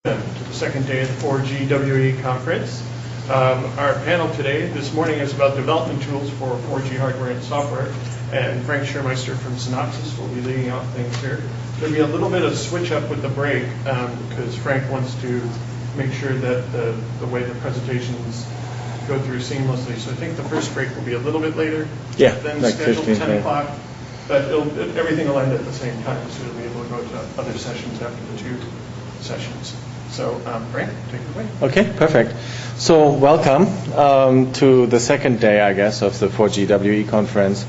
To the second day of the 4G WE conference. Our panel today, this morning, is about development tools for 4G hardware and software. And Frank Schirrmeister from Synopsys will be leading off things here. There'll be a little bit of switch up with the break because Frank wants to make sure that the way the presentations go through seamlessly. So I think the first break will be a little bit later than like scheduled, 15, 10 o'clock. But everything will end at the same time, so you'll be able to go to other sessions after the two sessions. So, Frank, take it away. Okay, perfect. So, welcome to the second day, I guess, of the 4GWE conference.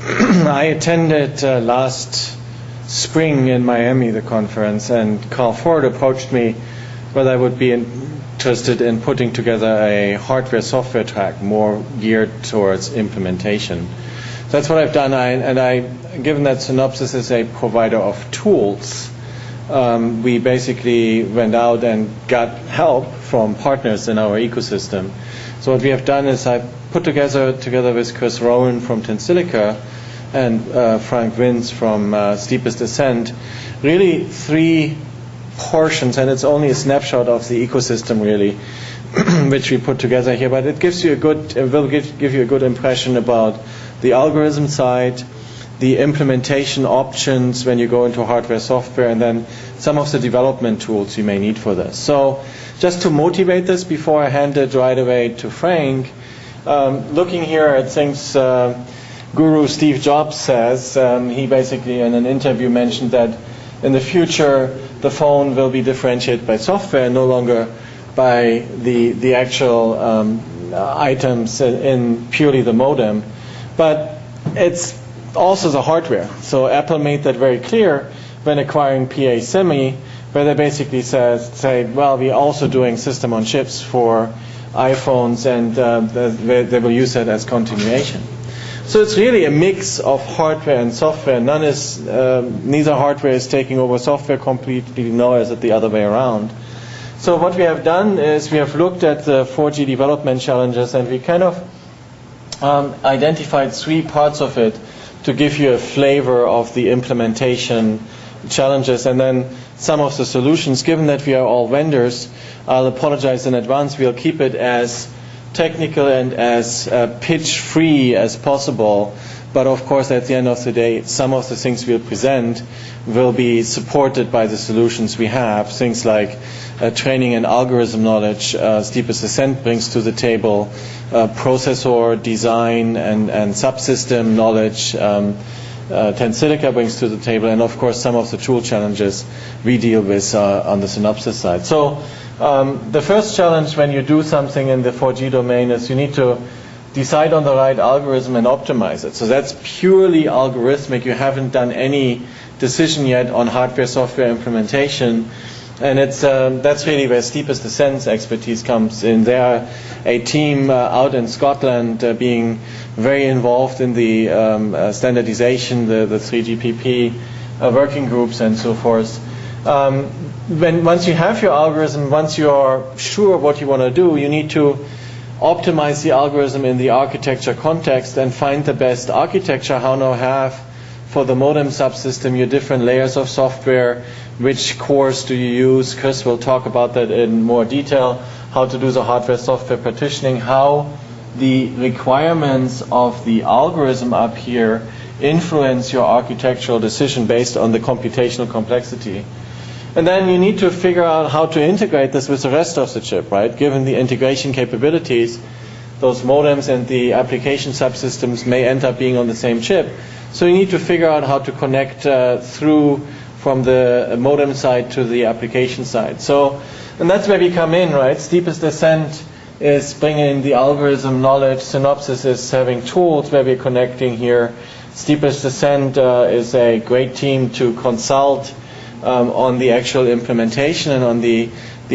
I attended last spring in Miami, the conference, and Carl Ford approached me whether I would be interested in putting together a hardware-software track more geared towards implementation. So that's what I've done, given that Synopsys is a provider of tools, we basically went out and got help from partners in our ecosystem. So what we have done is I put together with Chris Rowan from Tensilica and Frank Vince from Steepest Descent, really three portions, and it's only a snapshot of the ecosystem really, which we put together here. But it gives you will give you a good impression about the algorithm side, the implementation options when you go into hardware software, and then some of the development tools you may need for this. So just to motivate this before I hand it right away to Frank, looking here at things Guru Steve Jobs says, he basically in an interview mentioned that in the future the phone will be differentiated by software, no longer by the actual items in purely the modem. But it's also the hardware. So Apple made that very clear when acquiring PA Semi, where they basically say, well, we're also doing system on chips for iPhones, and they will use that as continuation. So it's really a mix of hardware and software. Neither hardware is taking over software completely, nor is it the other way around. So what we have done is we have looked at the 4G development challenges, and we kind of identified three parts of it to give you a flavor of the implementation challenges, and then some of the solutions. Given that we are all vendors, I'll apologize in advance. We'll keep it as technical and as pitch-free as possible. But of course, at the end of the day, some of the things we'll present will be supported by the solutions we have. Things like training and algorithm knowledge, Steepest Descent brings to the table, processor design and subsystem knowledge, Tensilica brings to the table, and of course some of the tool challenges we deal with on the Synopsys side. So the first challenge when you do something in the 4G domain is you need to decide on the right algorithm and optimize it. So that's purely algorithmic. You haven't done any decision yet on hardware-software implementation. And that's really where Steepest Descent's expertise comes in. They are a team out in Scotland being very involved in the standardization, the 3GPP working groups and so forth. Once you have your algorithm, once you are sure what you want to do, you need to optimize the algorithm in the architecture context and find the best architecture. How now have for the modem subsystem your different layers of software, which cores do you use? Chris will talk about that in more detail, how to do the hardware-software partitioning, how the requirements of the algorithm up here influence your architectural decision based on the computational complexity. And then you need to figure out how to integrate this with the rest of the chip, right? Given the integration capabilities, those modems and the application subsystems may end up being on the same chip. So you need to figure out how to connect through from the modem side to the application side. So, and that's where we come in, right? Steepest Descent is bringing the algorithm knowledge. Synopsys is having tools where we're connecting here. Steepest Descent is a great team to consult on the actual implementation and on the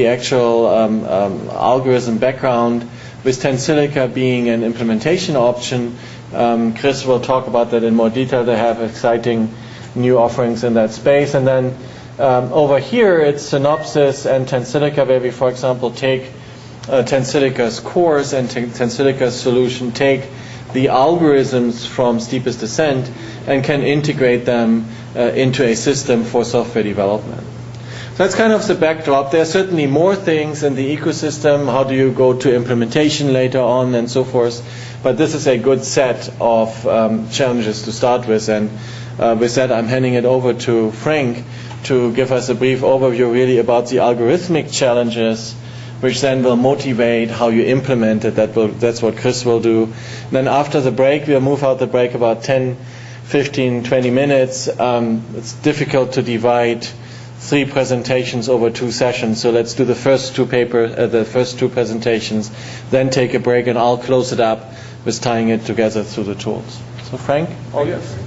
actual algorithm background, with Tensilica being an implementation option. Chris will talk about that in more detail. They have exciting new offerings in that space. And then over here, it's Synopsys and Tensilica, where we, for example, take Tensilica's cores and Tensilica's solution, take the algorithms from Steepest Descent and can integrate them into a system for software development. That's kind of the backdrop. There are certainly more things in the ecosystem. How do you go to implementation later on and so forth? But this is a good set of challenges to start with. And with that, I'm handing it over to Frank to give us a brief overview really about the algorithmic challenges, which then will motivate how you implement it. That's what Chris will do. And then after the break, we'll move out the break about 10, 15, 20 minutes. It's difficult to divide 3 presentations over 2 sessions, so let's do the first two presentations, then take a break, and I'll close it up with tying it together through the tools. So Frank? Oh, yes.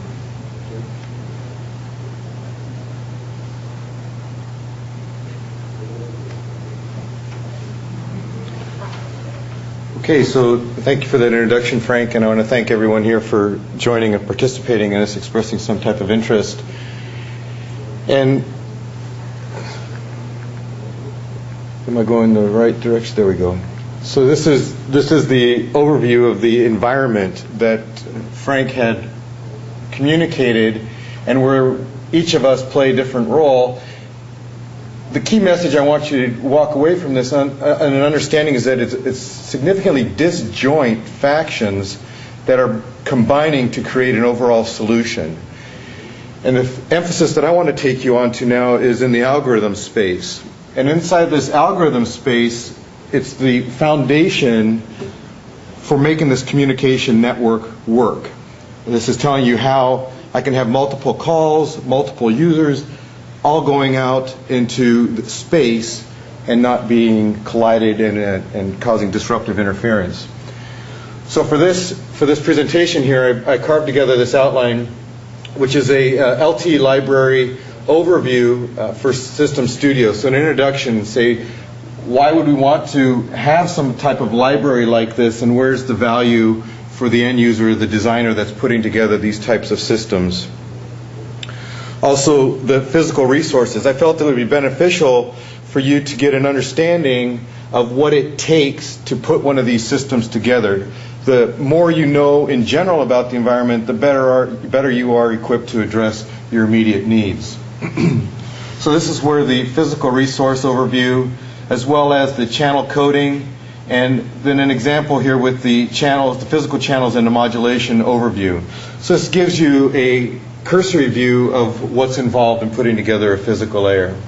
Okay, so thank you for that introduction, Frank, and I want to thank everyone here for joining and participating in this, expressing some type of interest. And am I going the right direction? There we go. So this is the overview of the environment that Frank had communicated, and where each of us play a different role. The key message I want you to walk away from this and an understanding is that it's significantly disjoint factions that are combining to create an overall solution. And the emphasis that I want to take you on to now is in the algorithm space. And inside this algorithm space, it's the foundation for making this communication network work. And this is telling you how I can have multiple calls, multiple users, all going out into the space and not being collided and causing disruptive interference. So for this presentation here, I carved together this outline, which is a LT library overview for System Studio. So an introduction, say, why would we want to have some type of library like this, and where's the value for the end user, the designer that's putting together these types of systems? Also, the physical resources. I felt it would be beneficial for you to get an understanding of what it takes to put one of these systems together. The more you know in general about the environment, the better you are equipped to address your immediate needs. So this is where the physical resource overview, as well as the channel coding, and then an example here with the channels, the physical channels, and the modulation overview. So this gives you a cursory view of what's involved in putting together a physical layer.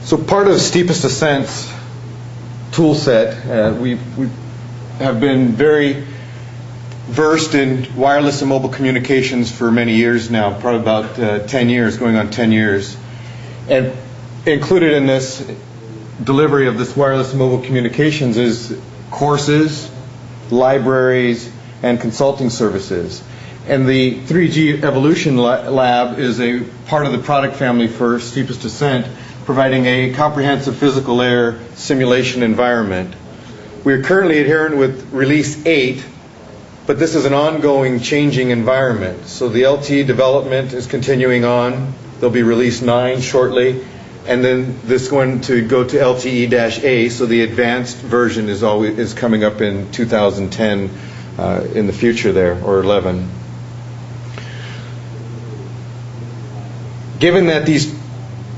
So part of Steepest Ascent's tool set, we have been very versed in wireless and mobile communications for many years now, probably about 10 years, going on 10 years. And included in this delivery of this wireless and mobile communications is courses, libraries, and consulting services. And the 3G Evolution Lab is a part of the product family for Steepest Ascent, providing a comprehensive physical layer simulation environment. We are currently adherent with Release 8, but this is an ongoing changing environment. So the LTE development is continuing on. There'll be Release 9 shortly, and then this is going to go to LTE-A, so the advanced version is coming up in 2010 in the future there, or 11. Given that these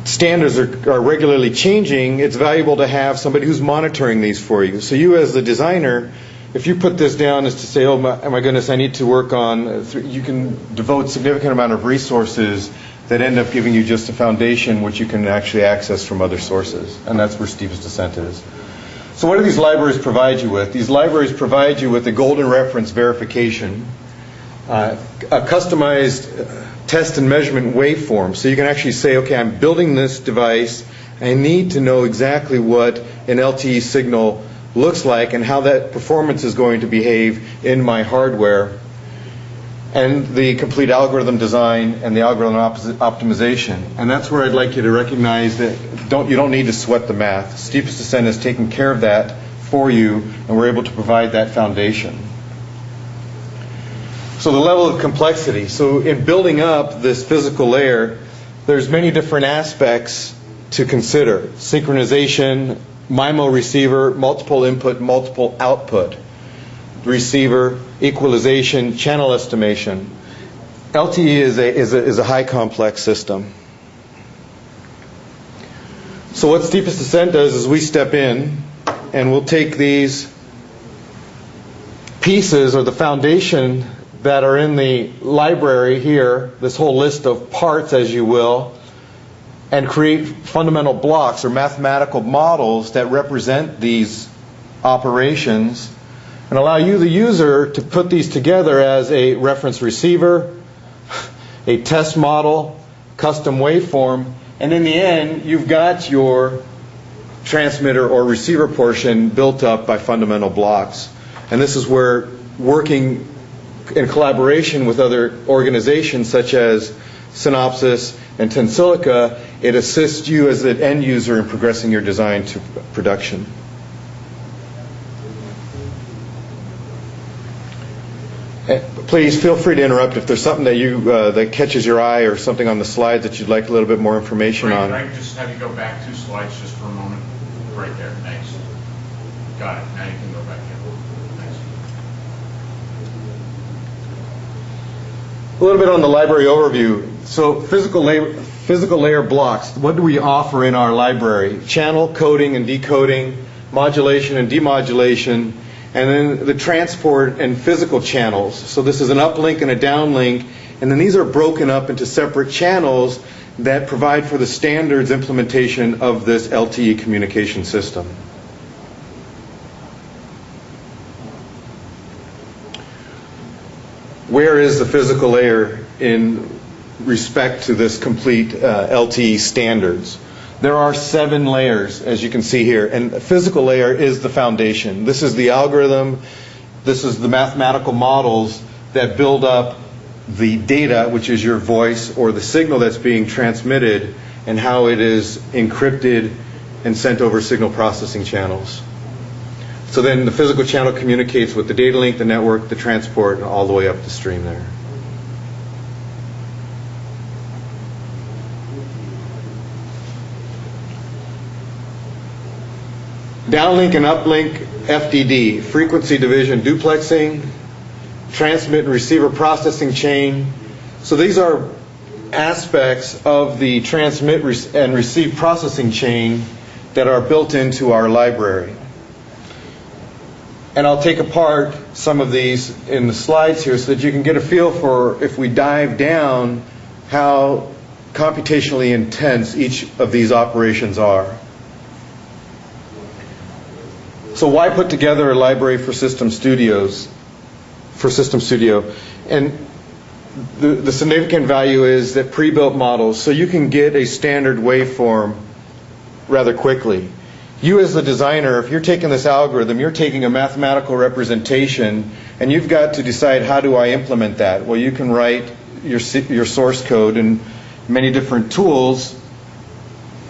standards are regularly changing, it's valuable to have somebody who's monitoring these for you. So you as the designer, if you put this down as to say, oh my goodness, I need to work on, you can devote a significant amount of resources that end up giving you just a foundation which you can actually access from other sources. And that's where Steepest Ascent is. So what do these libraries provide you with? These libraries provide you with a golden reference verification, a customized test and measurement waveform. So you can actually say, okay, I'm building this device. I need to know exactly what an LTE signal looks like and how that performance is going to behave in my hardware, and the complete algorithm design and the algorithm optimization. And that's where I'd like you to recognize that you don't need to sweat the math. Steepest Ascent has taken care of that for you, and we're able to provide that foundation. So the level of complexity. So in building up this physical layer, there's many different aspects to consider. Synchronization, MIMO receiver, multiple input, multiple output. Receiver, equalization, channel estimation. LTE is a high complex system. So what Steepest Descent does is we step in and we'll take these pieces or the foundation that are in the library here, this whole list of parts, as you will, and create fundamental blocks or mathematical models that represent these operations and allow you, the user, to put these together as a reference receiver, a test model, custom waveform, and in the end, you've got your transmitter or receiver portion built up by fundamental blocks. And this is where working in collaboration with other organizations such as Synopsys and Tensilica, it assists you as an end user in progressing your design to production. Please feel free to interrupt if there's something that that catches your eye or something on the slides that you'd like a little bit more information on. Can I just have you go back 2 slides just for a moment? Right there. Thanks. Got it. Now you can go back in. Thanks. A little bit on the library overview. So physical layer blocks. What do we offer in our library? Channel coding and decoding, modulation and demodulation, and then the transport and physical channels. So this is an uplink and a downlink, and then these are broken up into separate channels that provide for the standards implementation of this LTE communication system. Where is the physical layer in respect to this complete LTE standards? There are 7 layers, as you can see here, and the physical layer is the foundation. This is the algorithm, this is the mathematical models that build up the data, which is your voice or the signal that's being transmitted, and how it is encrypted and sent over signal processing channels. So then the physical channel communicates with the data link, the network, the transport, and all the way up the stream there. Downlink and uplink FDD, frequency division duplexing, transmit and receiver processing chain. So these are aspects of the transmit and receive processing chain that are built into our library. And I'll take apart some of these in the slides here so that you can get a feel for, if we dive down, how computationally intense each of these operations are. So why put together a library for System Studios? For System Studio, and the significant value is that pre-built models, so you can get a standard waveform rather quickly. You as the designer, if you're taking this algorithm, you're taking a mathematical representation, and you've got to decide, how do I implement that? Well, you can write your source code in many different tools.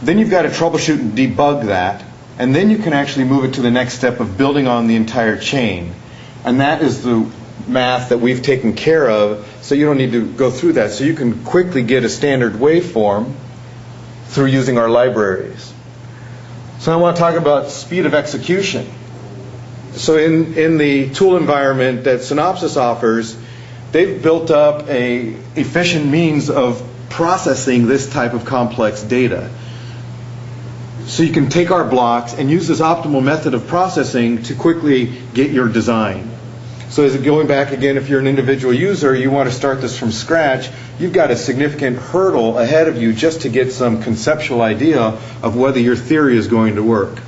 Then you've got to troubleshoot and debug that. And then you can actually move it to the next step of building on the entire chain. And that is the math that we've taken care of, so you don't need to go through that. So you can quickly get a standard waveform through using our libraries. So I want to talk about speed of execution. So in the tool environment that Synopsys offers, they've built up a efficient means of processing this type of complex data. So you can take our blocks and use this optimal method of processing to quickly get your design. So as going back again, if you're an individual user, you want to start this from scratch, you've got a significant hurdle ahead of you just to get some conceptual idea of whether your theory is going to work.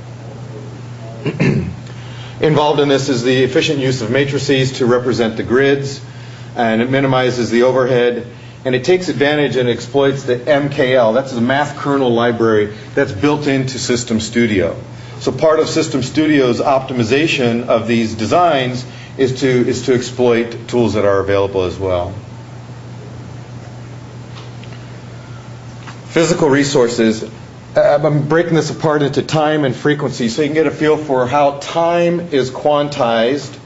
Involved in this is the efficient use of matrices to represent the grids, and it minimizes the overhead. And it takes advantage and exploits the MKL. That's the math kernel library that's built into System Studio. So part of System Studio's optimization of these designs is to exploit tools that are available as well. Physical resources. I'm breaking this apart into time and frequency so you can get a feel for how time is quantized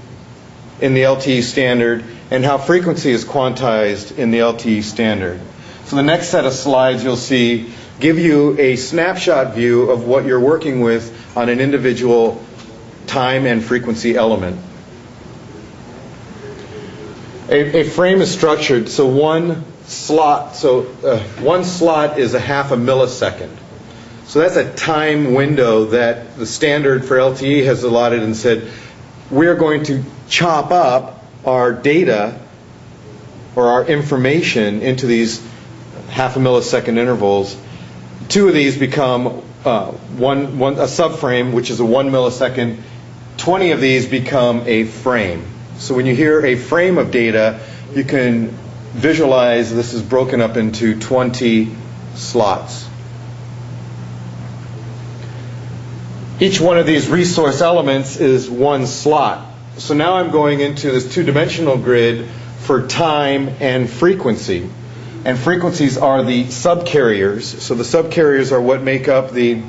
in the LTE standard and how frequency is quantized in the LTE standard. So the next set of slides you'll see give you a snapshot view of what you're working with on an individual time and frequency element. A frame is structured so one slot is a half a millisecond. So that's a time window that the standard for LTE has allotted and said, we're going to chop up our data or our information into these half a millisecond intervals. 2 of these become a subframe, which is a 1 millisecond. 20 of these become a frame. So when you hear a frame of data, you can visualize this is broken up into 20 slots. Each one of these resource elements is 1 slot. So now I'm going into this 2-dimensional grid for time and frequency. And frequencies are the subcarriers. So the subcarriers are what make up the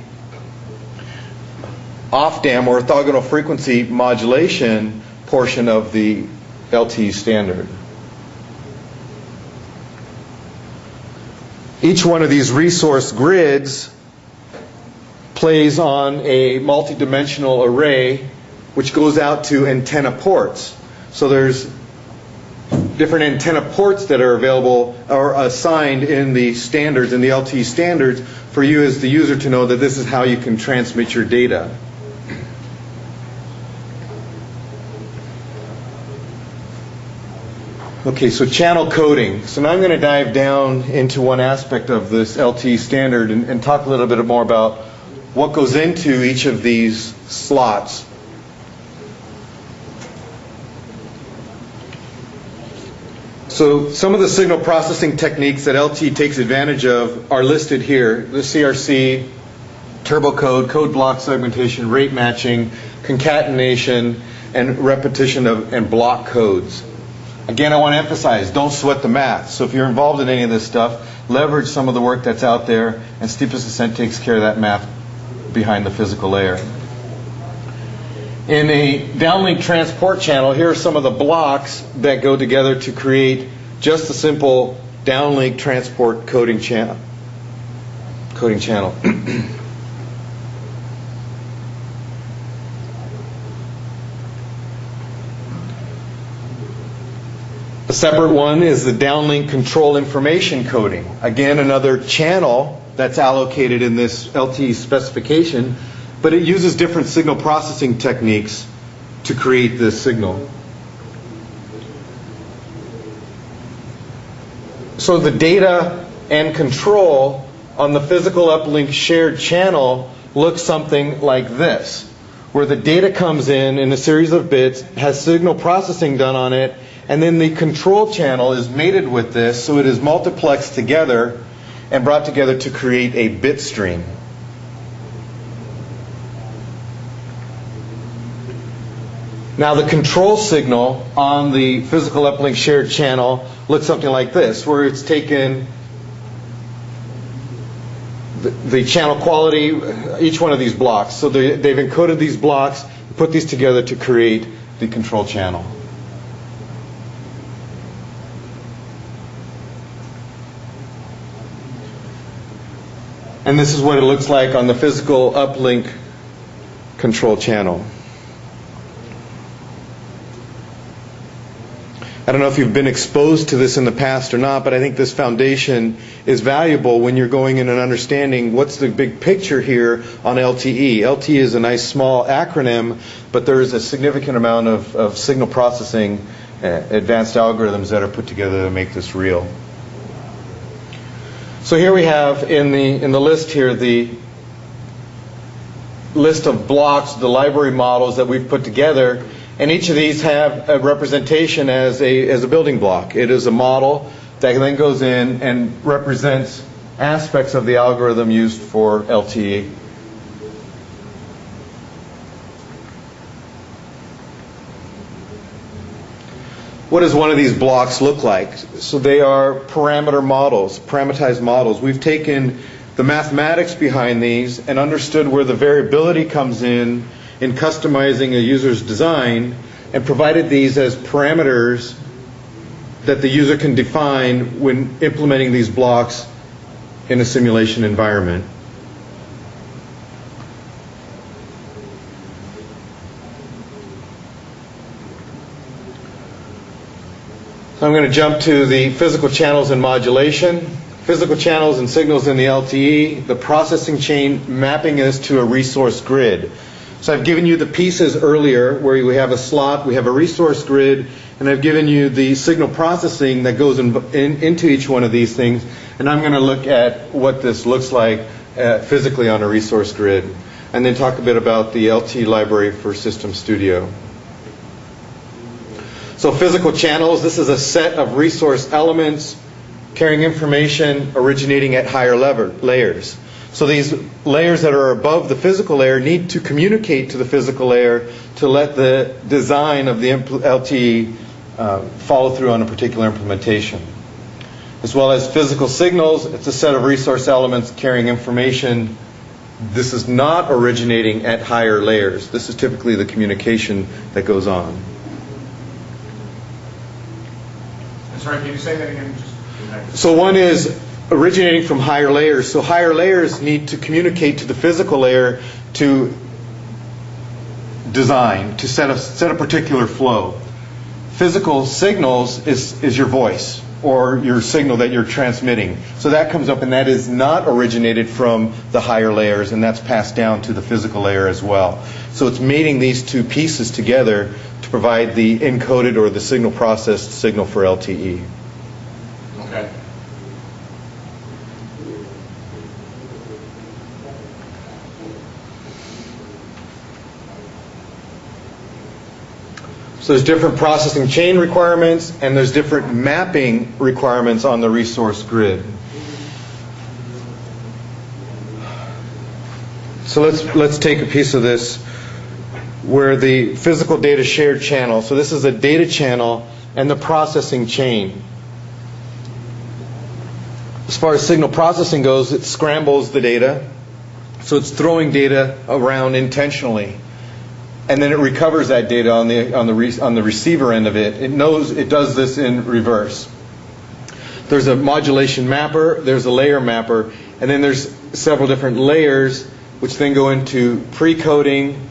off-dam or orthogonal frequency modulation portion of the LTE standard. Each one of these resource grids plays on a multidimensional array which goes out to antenna ports. So there's different antenna ports that are available or assigned in the standards, in the LTE standards, for you as the user to know that this is how you can transmit your data. Okay, so channel coding. So now I'm going to dive down into one aspect of this LTE standard and talk a little bit more about what goes into each of these slots. So some of the signal processing techniques that LTE takes advantage of are listed here. The CRC, turbo code, code block segmentation, rate matching, concatenation, and repetition and block codes. Again, I want to emphasize, don't sweat the math. So if you're involved in any of this stuff, leverage some of the work that's out there, and steepest ascent takes care of that math behind the physical layer. In a downlink transport channel, here are some of the blocks that go together to create just a simple downlink transport coding channel. A separate one is the downlink control information coding. Again, another channel that's allocated in this LTE specification, but it uses different signal processing techniques to create this signal. So the data and control on the physical uplink shared channel looks something like this, where the data comes in a series of bits, has signal processing done on it, and then the control channel is mated with this, so it is multiplexed together and brought together to create a bit stream. Now the control signal on the physical uplink shared channel looks something like this, where it's taken the channel quality, each one of these blocks. So they've encoded these blocks, put these together to create the control channel. And this is what it looks like on the physical uplink control channel. I don't know if you've been exposed to this in the past or not, but I think this foundation is valuable when you're going in and understanding what's the big picture here on LTE. LTE is a nice small acronym, but there is a significant amount of signal processing, advanced algorithms that are put together to make this real. So here we have in the list here the list of blocks, the library models that we've put together, and each of these have a representation as a building block. It is a model that then goes in and represents aspects of the algorithm used for LTE. What does one of these blocks look like? So they are parameter models, parameterized models. We've taken the mathematics behind these and understood where the variability comes in customizing a user's design, and provided these as parameters that the user can define when implementing these blocks in a simulation environment. So I'm going to jump to the physical channels and modulation. Physical channels and signals in the LTE, the processing chain mapping is to a resource grid. So I've given you the pieces earlier where we have a slot, we have a resource grid, and I've given you the signal processing that goes into each one of these things. And I'm going to look at what this looks like physically on a resource grid, and then talk a bit about the LTE library for System Studio. So physical channels, this is a set of resource elements carrying information originating at higher layers. So these layers that are above the physical layer need to communicate to the physical layer to let the design of the LTE follow through on a particular implementation. As well as physical signals, it's a set of resource elements carrying information. This is not originating at higher layers. This is typically the communication that goes on. Sorry, can you say that again? So one is originating from higher layers. So higher layers need to communicate to the physical layer to design, to set a particular flow. Physical signals is your voice or your signal that you're transmitting. So that comes up, and that is not originated from the higher layers, and that's passed down to the physical layer as well. So it's mating these two pieces together to provide the encoded or the signal processed signal for LTE. Okay. So there's different processing chain requirements, and there's different mapping requirements on the resource grid. So let's take a piece of this where the physical data shared channel. So this is a data channel and the processing chain. As far as signal processing goes, it scrambles the data. So it's throwing data around intentionally. And then it recovers that data on the receiver end of it. It knows it does this in reverse. There's a modulation mapper, there's a layer mapper, and then there's several different layers which then go into pre-coding,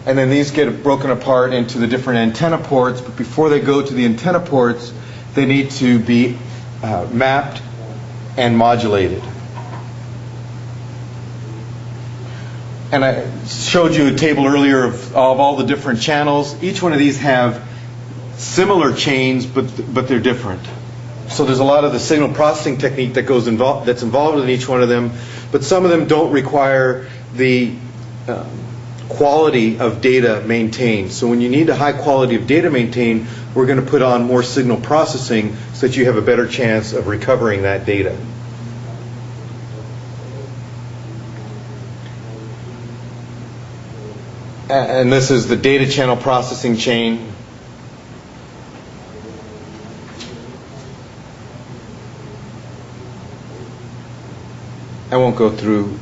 and then these get broken apart into the different antenna ports. But before they go to the antenna ports, they need to be mapped and modulated. And I showed you a table earlier of all the different channels. Each one of these have similar chains, but they're different. So there's a lot of the signal processing technique that's involved in each one of them, but some of them don't require the quality of data maintained. So when you need a high quality of data maintained, we're going to put on more signal processing so that you have a better chance of recovering that data. And this is the data channel processing chain. I won't go through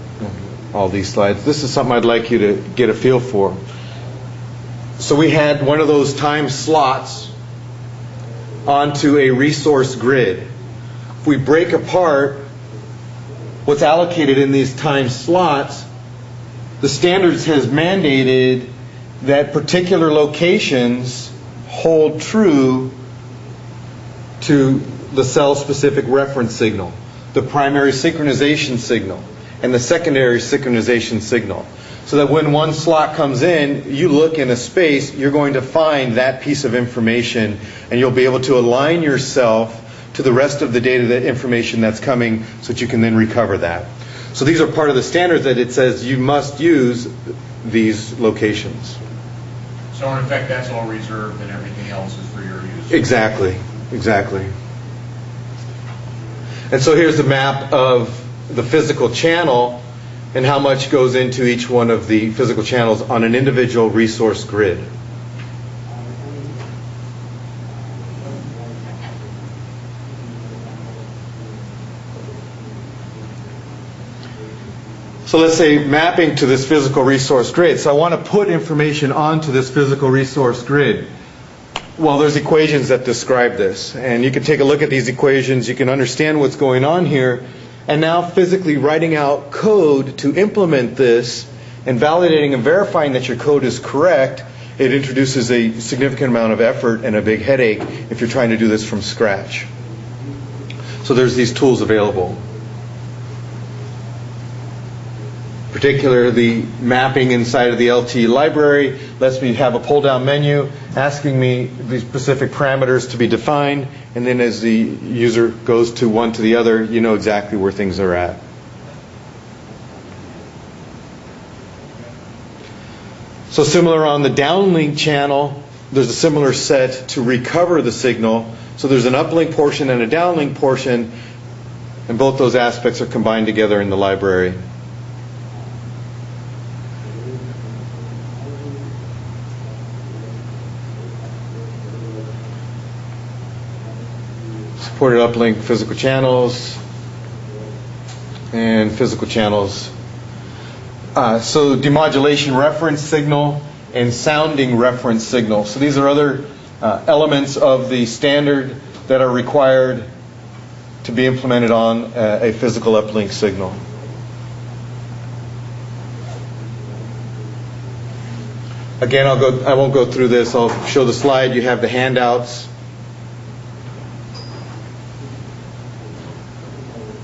all these slides. This is something I'd like you to get a feel for. So we had one of those time slots onto a resource grid. If we break apart what's allocated in these time slots, the standards has mandated that particular locations hold true to the cell-specific reference signal, the primary synchronization signal, and the secondary synchronization signal. So that when one slot comes in, you look in a space, you're going to find that piece of information, and you'll be able to align yourself to the rest of the data, the information that's coming, so that you can then recover that. So these are part of the standards that it says you must use these locations. So in effect, that's all reserved and everything else is for your use. Exactly. And so here's the map of the physical channel and how much goes into each one of the physical channels on an individual resource grid. So let's say mapping to this physical resource grid. So I want to put information onto this physical resource grid. Well, there's equations that describe this. And you can take a look at these equations. You can understand what's going on here. And now physically writing out code to implement this and validating and verifying that your code is correct, it introduces a significant amount of effort and a big headache if you're trying to do this from scratch. So there's these tools available. In particular, the mapping inside of the LTE library lets me have a pull-down menu asking me the specific parameters to be defined, and then as the user goes to one to the other, you know exactly where things are at. So similar on the downlink channel, there's a similar set to recover the signal. So there's an uplink portion and a downlink portion, and both those aspects are combined together in the library. Supported uplink physical channels and physical channels. So demodulation reference signal and sounding reference signal. So these are other elements of the standard that are required to be implemented on a physical uplink signal. Again, I won't go through this. I'll show the slide. You have the handouts.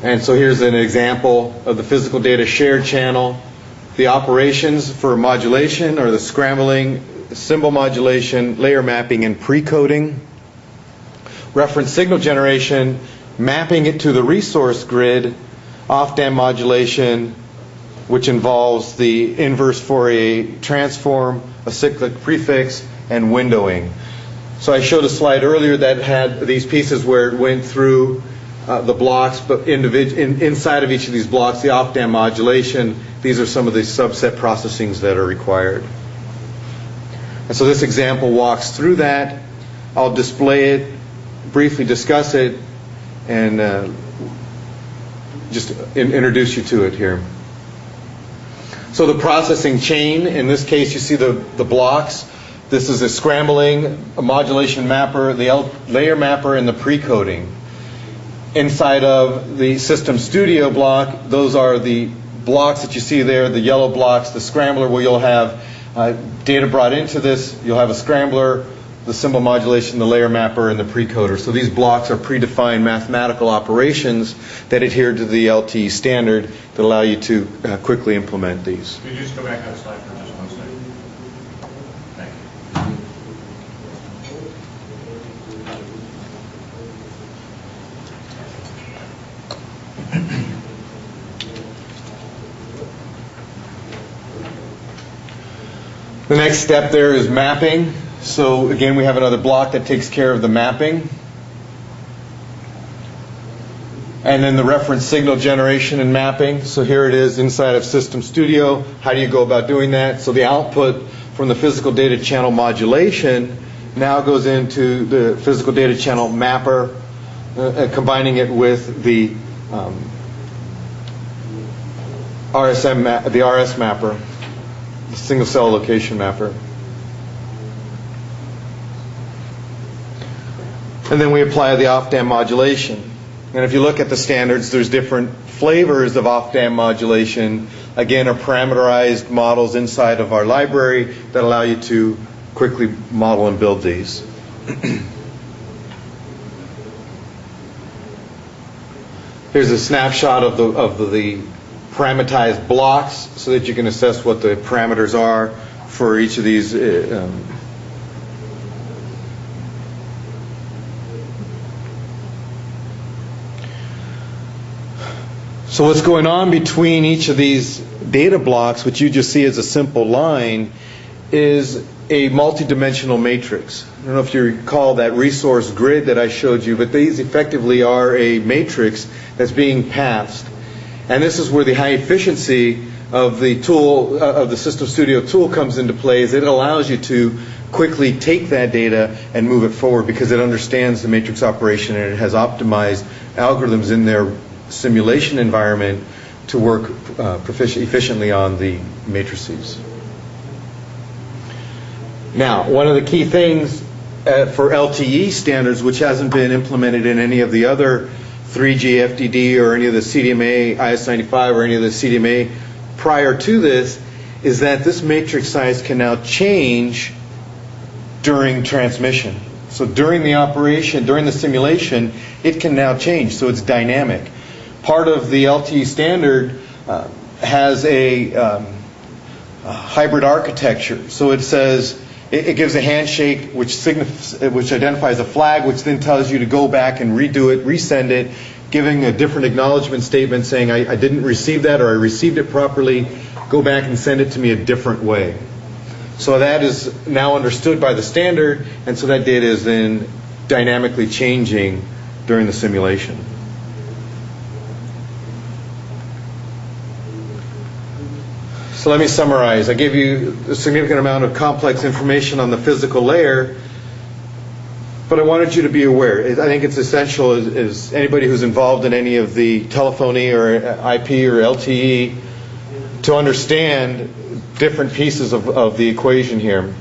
And so here's an example of the physical data shared channel. The operations for modulation are the scrambling, symbol modulation, layer mapping, and pre-coding. Reference signal generation, mapping it to the resource grid, off-dam modulation, which involves the inverse Fourier transform, a cyclic prefix, and windowing. So I showed a slide earlier that had these pieces where it went through the blocks, but inside of each of these blocks, the off-dam modulation, these are some of the subset processings that are required. And so this example walks through that. I'll display it, briefly discuss it, and just introduce you to it here. So the processing chain, in this case you see the blocks. This is a scrambling, a modulation mapper, the layer mapper, and the pre-coding. Inside of the System Studio block, those are the blocks that you see there, the yellow blocks, the scrambler, where you'll have data brought into this. You'll have a scrambler, the symbol modulation, the layer mapper, and the precoder. So these blocks are predefined mathematical operations that adhere to the LTE standard that allow you to quickly implement these. Could you just go back to the slide for just 1 second? Thank you. The next step there is mapping. So again, we have another block that takes care of the mapping. And then the reference signal generation and mapping. So here it is inside of System Studio. How do you go about doing that? So the output from the physical data channel modulation now goes into the physical data channel mapper, combining it with the RS mapper, the single cell location mapper. And then we apply the off-dam modulation. And if you look at the standards, there's different flavors of off-dam modulation. Again, are parameterized models inside of our library that allow you to quickly model and build these. Here's a snapshot of the parameterized blocks so that you can assess what the parameters are for each of these. So what's going on between each of these data blocks, which you just see as a simple line, is a multidimensional matrix. I don't know if you recall that resource grid that I showed you, but these effectively are a matrix that's being passed. And this is where the high efficiency of the tool, of the System Studio tool comes into play, is it allows you to quickly take that data and move it forward because it understands the matrix operation and it has optimized algorithms in their simulation environment to work efficiently on the matrices. Now, one of the key things for LTE standards, which hasn't been implemented in any of the other 3G FDD or any of the CDMA, IS-95 or any of the CDMA prior to this, is that this matrix size can now change during transmission. So during the operation, during the simulation, it can now change. So it's dynamic. Part of the LTE standard has a hybrid architecture. So it says it gives a handshake which identifies a flag, which then tells you to go back and redo it, resend it, giving a different acknowledgement statement saying I didn't receive that, or I received it properly. Go back and send it to me a different way. So that is now understood by the standard, and so that data is then dynamically changing during the simulation. So let me summarize. I gave you a significant amount of complex information on the physical layer, but I wanted you to be aware. I think it's essential as anybody who's involved in any of the telephony or IP or LTE to understand different pieces of the equation here.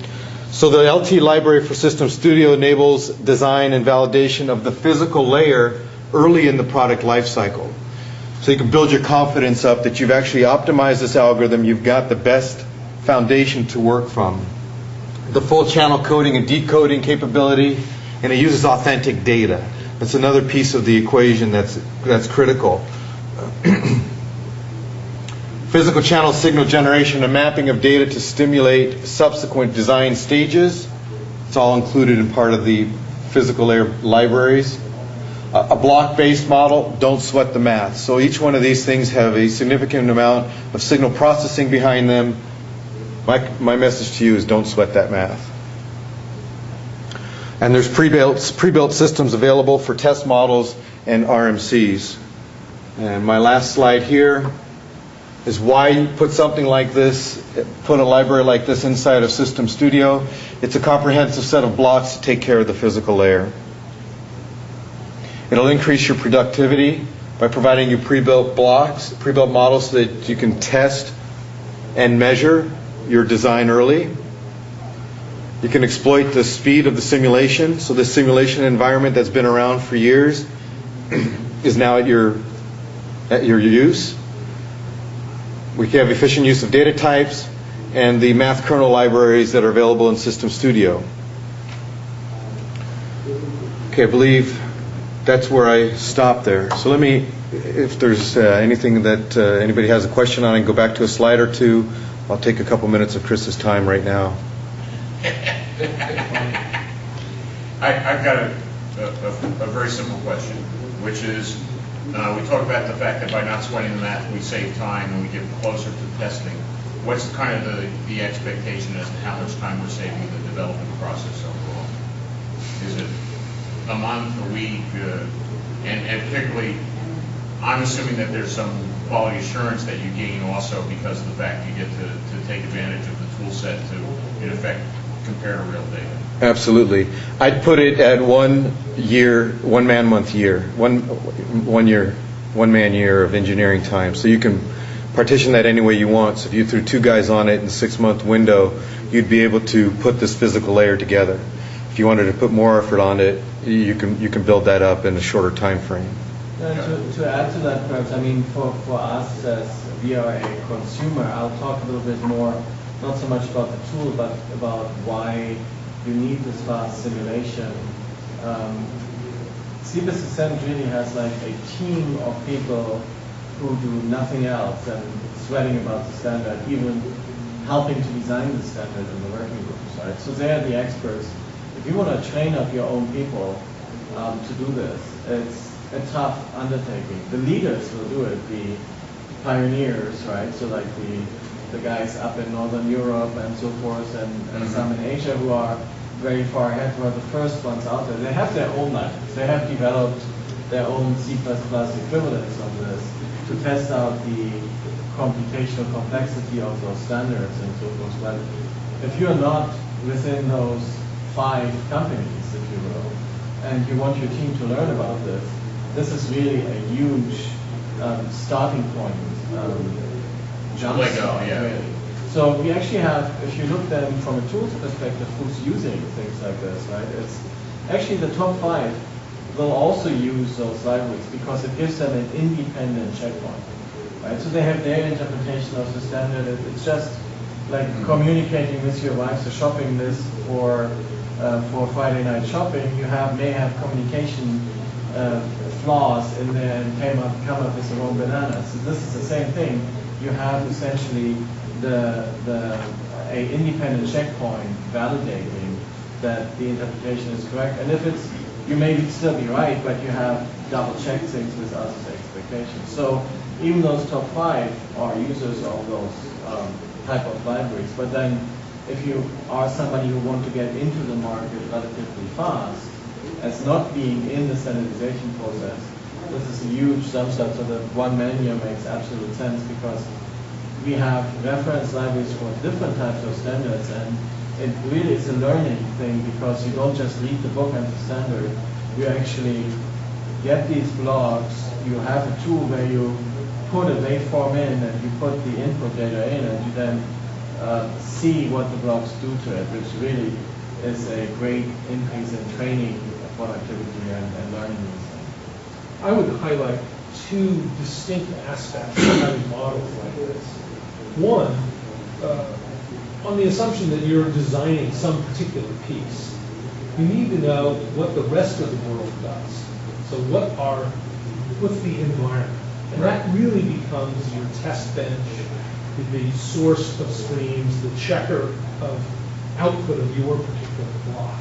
So the LTE library for System Studio enables design and validation of the physical layer early in the product lifecycle. So you can build your confidence up that you've actually optimized this algorithm, you've got the best foundation to work from. The full channel coding and decoding capability, and it uses authentic data. That's another piece of the equation that's critical. Physical channel signal generation and mapping of data to stimulate subsequent design stages. It's all included in part of the physical layer libraries. A block-based model, don't sweat the math. So each one of these things have a significant amount of signal processing behind them. My message to you is don't sweat that math. And there's pre-built systems available for test models and RMCs. And my last slide here is why you put something like this, put a library like this inside of System Studio. It's a comprehensive set of blocks to take care of the physical layer. It'll increase your productivity by providing you pre-built blocks, pre-built models so that you can test and measure your design early. You can exploit the speed of the simulation. So the simulation environment that's been around for years is now at your use. We have efficient use of data types and the math kernel libraries that are available in System Studio. Okay, I believe that's where I stop there. So let me, if there's anything that anybody has a question on, I can go back to a slide or two. I'll take a couple minutes of Chris's time right now. I've got a very simple question, which is, we talk about the fact that by not sweating the math, we save time and we get closer to testing. What's kind of the expectation as to how much time we're saving in the development process overall? Is it a month, a week, and particularly, I'm assuming that there's some quality assurance that you gain also because of the fact you get to take advantage of the tool set to, in effect, compare to real data. Absolutely. I'd put it at 1 year, 1 man month year, one man year of engineering time. So you can partition that any way you want. So if you threw 2 guys on it in a 6-month window, you'd be able to put this physical layer together. If you wanted to put more effort on it, you can build that up in a shorter time frame. To add to that, perhaps, I mean, for us as we are a consumer, I'll talk a little bit more, not so much about the tool, but about why you need this fast simulation. CBSSM really has like a team of people who do nothing else and sweating about the standard, even helping to design the standard in the working groups, right? So they are the experts. If you want to train up your own people to do this, it's a tough undertaking. The leaders will do it, the pioneers, right? So like the guys up in Northern Europe and so forth, and some in Asia who are very far ahead, who are the first ones out there. They have their own libraries. They have developed their own C++ equivalents of this to test out the computational complexity of those standards and so forth. But if you're not within those 5 companies, if you will, and you want your team to learn about this, this is really a huge starting point, jump start, really. So we actually have, if you look then from a tools perspective, who's using things like this, right? It's actually the top 5 will also use those libraries because it gives them an independent checkpoint, right? So they have their interpretation of the standard. It's just like communicating with your wife, the shopping list, or for Friday night shopping, you may have communication flaws in there and come up with the wrong banana. So this is the same thing. You have essentially a independent checkpoint validating that the interpretation is correct. And if you may still be right, but you have double-checked things with others' expectations. So even those top 5 are users of those type of libraries. But then if you are somebody who wants to get into the market relatively fast, as not being in the standardization process, this is a huge thumbs up. So the one menu makes absolute sense because we have reference libraries for different types of standards, and it really is a learning thing because you don't just read the book and the standard. You actually get these blocks. You have a tool where you put a waveform in and you put the input data in, and you then see what the blocks do to it, which really is a great increase in training productivity and learning these things. I would highlight 2 distinct aspects of having models like this. One, on the assumption that you're designing some particular piece, you need to know what the rest of the world does. So what's the environment? And that really becomes your test bench, the source of streams, the checker of output of your particular block.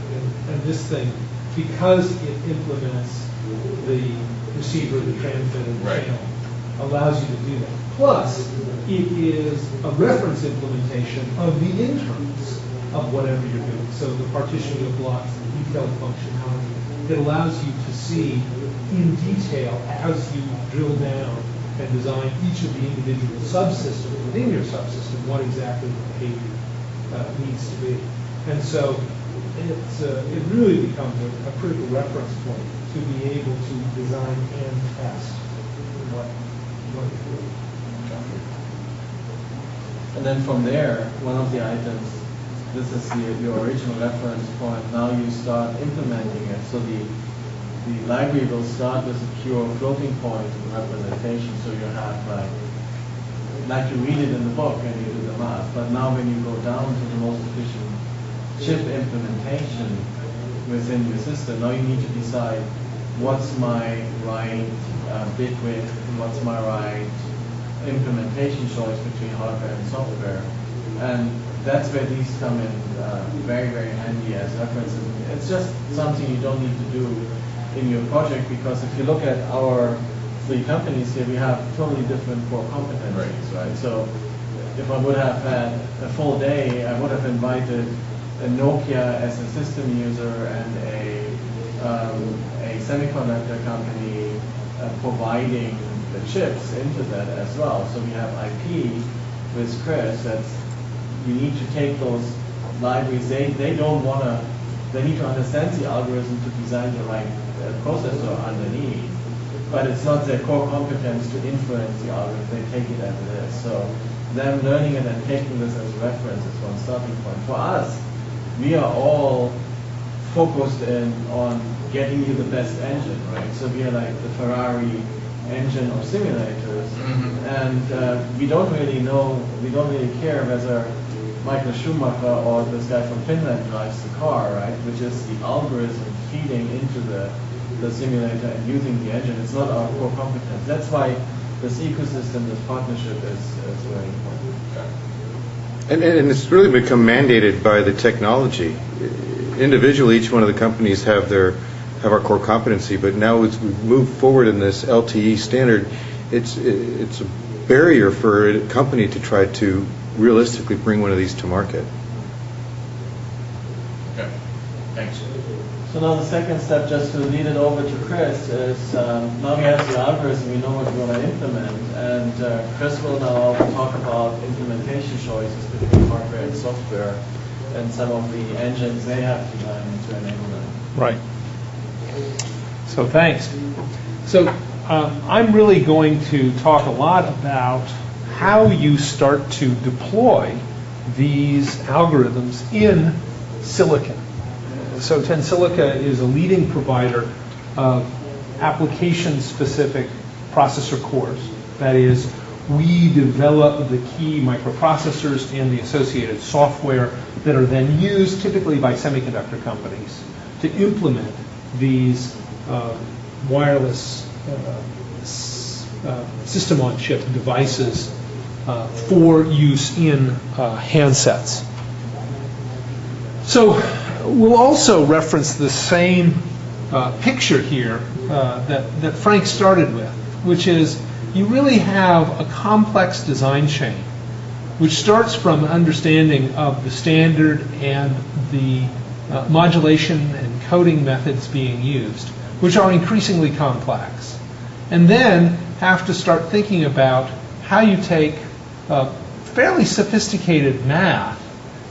And this thing, because it implements the receiver, the transmitter, the channel, allows you to do that. Plus, it is a reference implementation of the internals of whatever you're doing. So the partitioning of blocks, the detailed functionality, it allows you to see in detail as you drill down and design each of the individual subsystems within your subsystem what exactly the behavior needs to be. And so it really becomes a critical reference point to be able to design and test what you're doing. And then from there, one of the items, this is your original reference point. Now you start implementing it. So the library will start with a pure floating point representation. So you have like you read it in the book and you do the math. But now when you go down to the most efficient chip implementation within your system, now you need to decide what's my right bit width, what's my right implementation choice between hardware and software. And that's where these come in very, very handy as references. It's just something you don't need to do in your project, because if you look at our 3 companies here, we have totally different core competencies, right? So if I would have had a full day, I would have invited a Nokia as a system user and a semiconductor company providing the chips into that as well. So we have IP with Chris. You need to take those libraries. They don't want to. They need to understand the algorithm to design the right processor underneath. But it's not their core competence to influence the algorithm. They take it as it is. So them learning it and taking this as a reference is one starting point. For us, we are all focused on getting you the best engine, right? So we are like the Ferrari engine of simulators, and we don't really care whether Michael Schumacher or this guy from Finland drives the car, right? Which is the algorithm feeding into the simulator and using the engine. It's not our core competence. That's why this ecosystem, this partnership is very important. And it's really become mandated by the technology. Individually, each one of the companies have our core competency, but now as we move forward in this LTE standard, it's a barrier for a company to try to realistically bring one of these to market. Okay, thanks. So now the second step, just to lead it over to Chris, is now we have the algorithm, we know what we want to implement, and Chris will now talk about implementation choices between hardware and software and some of the engines they have designed to enable them. Right. So thanks. So I'm really going to talk a lot about how you start to deploy these algorithms in silicon. So Tensilica is a leading provider of application-specific processor cores. That is, we develop the key microprocessors and the associated software that are then used typically by semiconductor companies to implement these wireless system-on-chip devices for use in handsets. So we'll also reference the same picture here that Frank started with, which is you really have a complex design chain which starts from an understanding of the standard and the modulation and coding methods being used, which are increasingly complex, and then have to start thinking about how you take fairly sophisticated math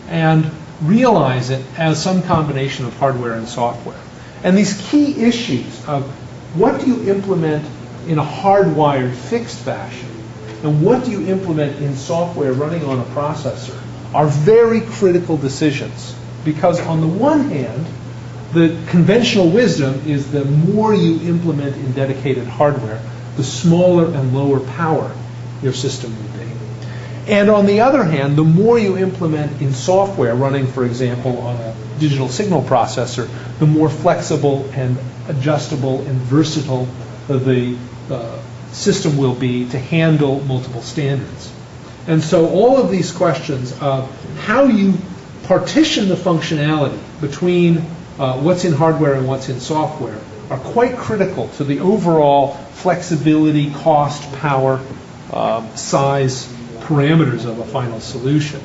and realize it as some combination of hardware and software. And these key issues of what do you implement in a hardwired fixed fashion and what do you implement in software running on a processor are very critical decisions, because on the one hand, the conventional wisdom is the more you implement in dedicated hardware, the smaller and lower power your system will be. And on the other hand, the more you implement in software running, for example, on a digital signal processor, the more flexible and adjustable and versatile the system will be to handle multiple standards. And so all of these questions of how you partition the functionality between what's in hardware and what's in software are quite critical to the overall flexibility, cost, power, size parameters of a final solution.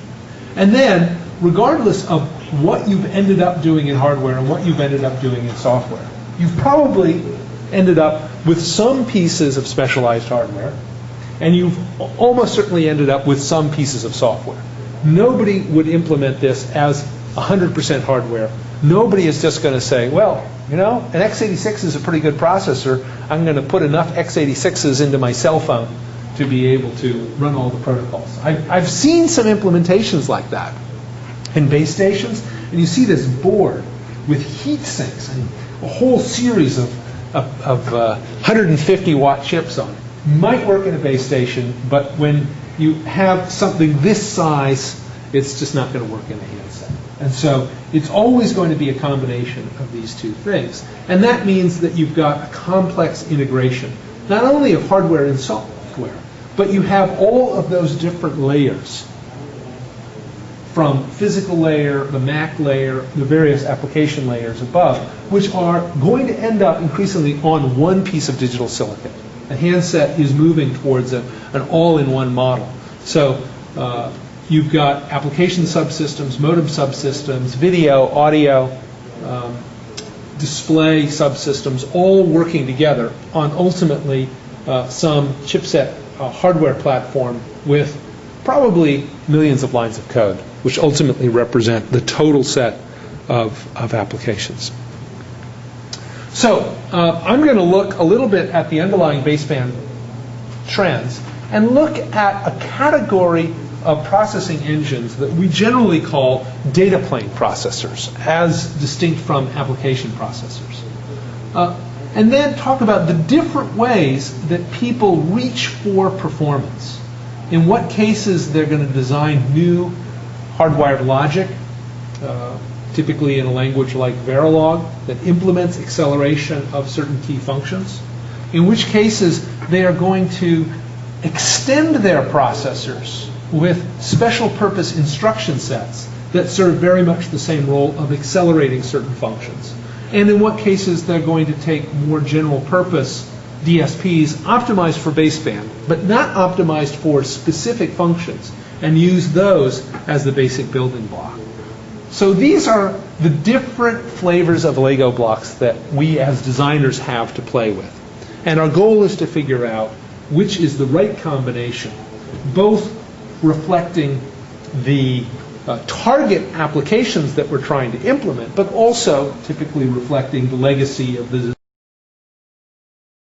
And then, regardless of what you've ended up doing in hardware and what you've ended up doing in software, you've probably ended up with some pieces of specialized hardware, and you've almost certainly ended up with some pieces of software. Nobody would implement this as 100% hardware. Nobody is just going to say, well, you know, an x86 is a pretty good processor. I'm going to put enough x86s into my cell phone to be able to run all the protocols. I've seen some implementations like that in base stations, and you see this board with heat sinks and a whole series of 150-watt chips on it. Might work in a base station, but when you have something this size, it's just not going to work in a handset. And so it's always going to be a combination of these two things. And that means that you've got a complex integration, not only of hardware and software, but you have all of those different layers, from physical layer, the MAC layer, the various application layers above, which are going to end up increasingly on one piece of digital silicon. A handset is moving towards an all-in-one model. So you've got application subsystems, modem subsystems, video, audio, display subsystems, all working together on ultimately some chipset hardware platform with probably millions of lines of code, which ultimately represent the total set of applications. So I'm going to look a little bit at the underlying baseband trends and look at a category of processing engines that we generally call data plane processors, as distinct from application processors. And then talk about the different ways that people reach for performance. In what cases they're going to design new hardwired logic, typically in a language like Verilog, that implements acceleration of certain key functions. In which cases they are going to extend their processors with special purpose instruction sets that serve very much the same role of accelerating certain functions. And in what cases they're going to take more general purpose DSPs optimized for baseband, but not optimized for specific functions, and use those as the basic building block. So these are the different flavors of Lego blocks that we as designers have to play with. And our goal is to figure out which is the right combination, both reflecting the target applications that we're trying to implement, but also typically reflecting the legacy of the